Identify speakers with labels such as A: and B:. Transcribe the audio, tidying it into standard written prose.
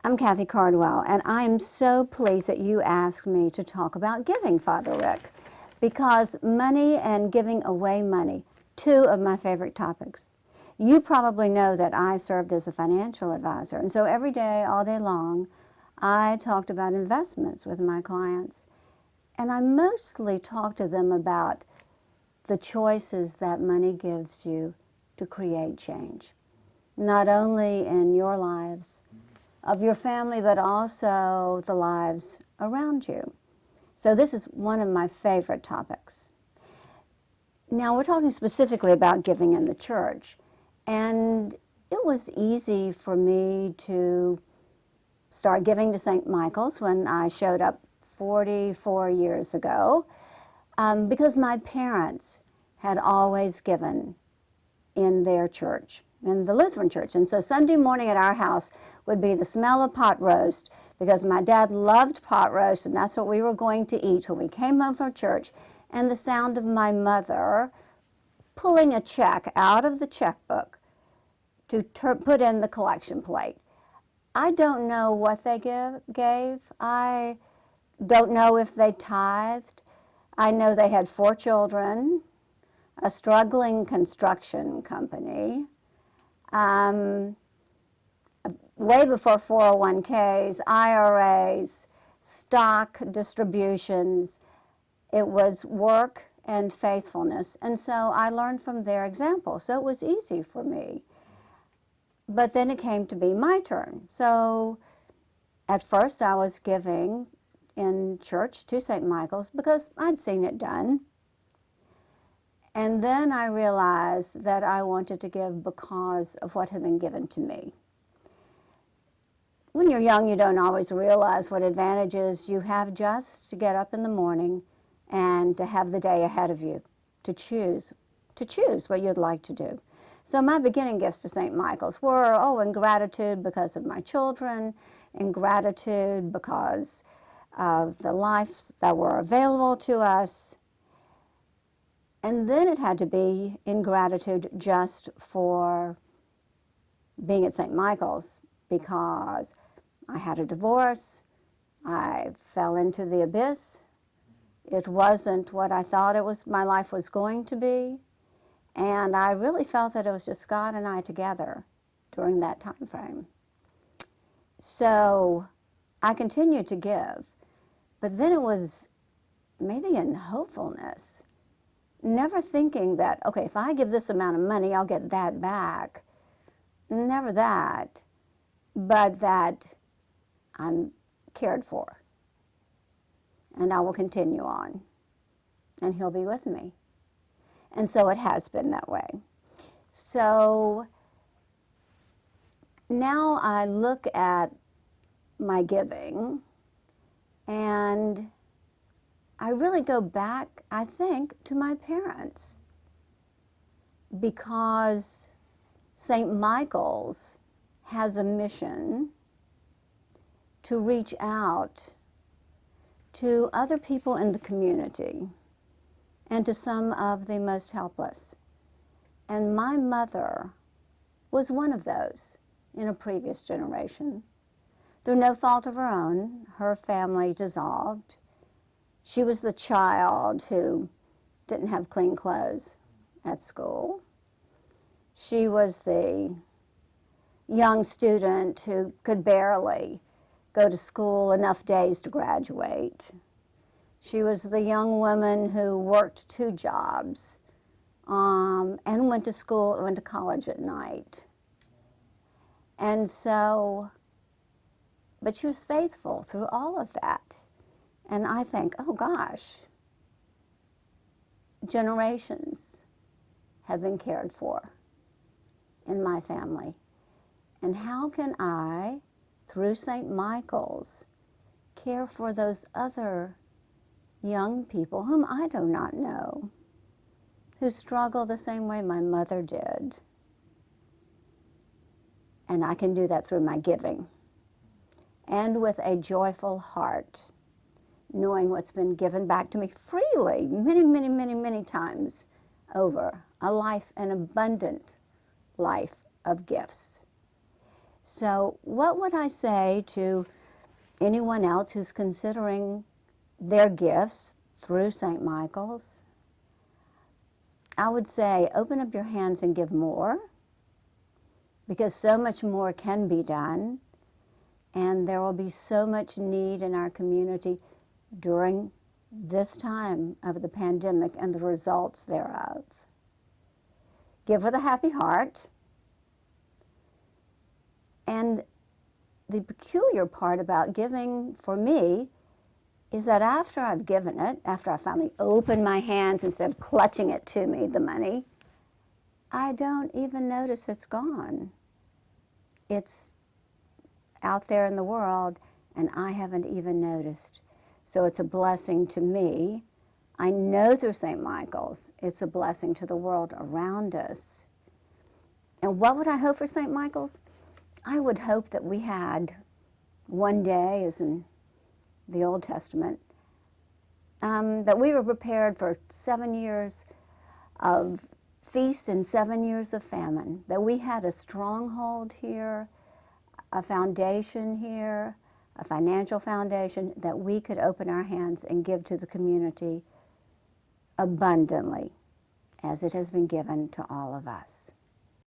A: I'm Kathy Cardwell, and I am so pleased that you asked me to talk about giving, Father Rick, because money and giving away money, two of my favorite topics. You probably know that I served as a financial advisor, and so every day, all day long, I talked about investments with my clients, and I mostly talked to them about the choices that money gives you to create change, not only in your lives, of your family, but also the lives around you. So this is one of my favorite topics. Now we're talking specifically about giving in the church, and it was easy for me to start giving to St. Michael's when I showed up 44 years ago, because my parents had always given in their church, in the Lutheran church. And so Sunday morning at our house would be the smell of pot roast, because my dad loved pot roast, and that's what we were going to eat when we came home from church, and the sound of my mother pulling a check out of the checkbook to put in the collection plate. I don't know what they gave. I don't know if they tithed. I know they had 4 children, a struggling construction company, way before 401ks, IRAs, stock distributions. It was work and faithfulness. And so I learned from their example. So it was easy for me. But then it came to be my turn. So at first I was giving in church to St. Michael's because I'd seen it done. And then I realized that I wanted to give because of what had been given to me. When you're young, you don't always realize what advantages you have just to get up in the morning and to have the day ahead of you, to choose what you'd like to do. So my beginning gifts to St. Michael's were, in gratitude because of my children, in gratitude because of the lives that were available to us. And then it had to be in gratitude just for being at St. Michael's, because I had a divorce, I fell into the abyss. It wasn't what I thought my life was going to be. And I really felt that it was just God and I together during that time frame. So I continued to give, but then it was maybe in hopefulness, never thinking that, okay, if I give this amount of money, I'll get that back. Never that, but that I'm cared for. And I will continue on, and He'll be with me. And so it has been that way. So now I look at my giving, and I really go back, I think, to my parents, because St. Michael's has a mission to reach out to other people in the community and to some of the most helpless. And my mother was one of those in a previous generation. Through no fault of her own, her family dissolved. She was the child who didn't have clean clothes at school. She was the young student who could barely go to school enough days to graduate. She was the young woman who worked 2 jobs and went to college at night. And so, but she was faithful through all of that. And I think, oh gosh, generations have been cared for in my family. And how can I, through St. Michael's, care for those other young people whom I do not know, who struggle the same way my mother did? And I can do that through my giving, and with a joyful heart, knowing what's been given back to me freely, many, many, many, many times over, an abundant life of gifts. So what would I say to anyone else who's considering their gifts through St. Michael's? I would say open up your hands and give more, because so much more can be done, and there will be so much need in our community during this time of the pandemic and the results thereof. Give with a happy heart. And the peculiar part about giving for me is that after I've given it, after I finally open my hands instead of clutching it to me, the money, I don't even notice it's gone. It's out there in the world, and I haven't even noticed. So it's a blessing to me. I know through St. Michael's, it's a blessing to the world around us. And what would I hope for St. Michael's? I would hope that we had one day, as in the Old Testament, that we were prepared for 7 years of feast and 7 years of famine, that we had a stronghold here, a foundation here, a financial foundation, that we could open our hands and give to the community abundantly, as it has been given to all of us.